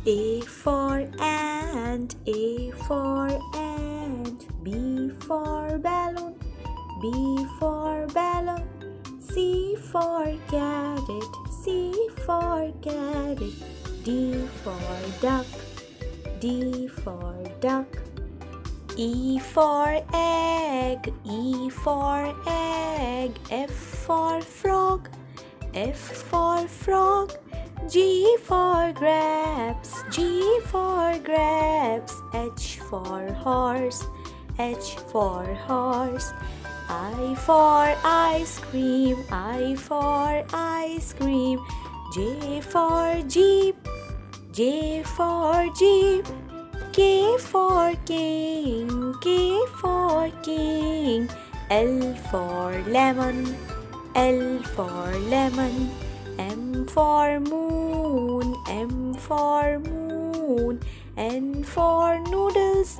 A for ant, A for ant. B for balloon, B for balloon. C for carrot, C for carrot. D for duck, D for duck. E for egg, E for egg. F for frog, F for frog. G for grapes, G for grapes. H for horse, H for horse. I for ice cream, I for ice cream. J for jeep, J for jeep. K for king, K for king. L for lemon, L for lemon. M for moon, M for moon. N for noodles,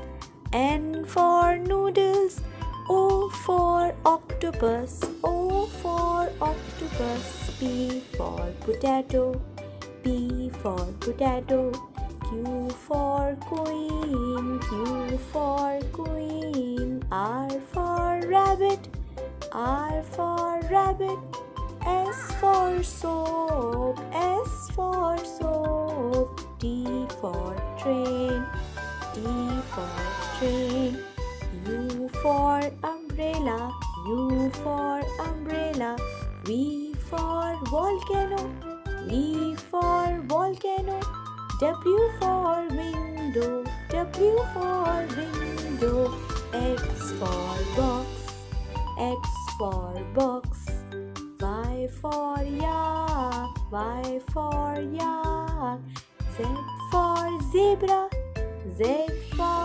N for noodles. O for octopus, O for octopus. P for potato, P for potato. Q for queen, Q for queen. R for rabbit, R for rabbit. S for soap, S for soap. T for train, T for train. U for umbrella, U for umbrella. V for volcano, V for volcano. W for window, W for window. X for box, X for box. Y for yak, Y for yak. Z for zebra, Z for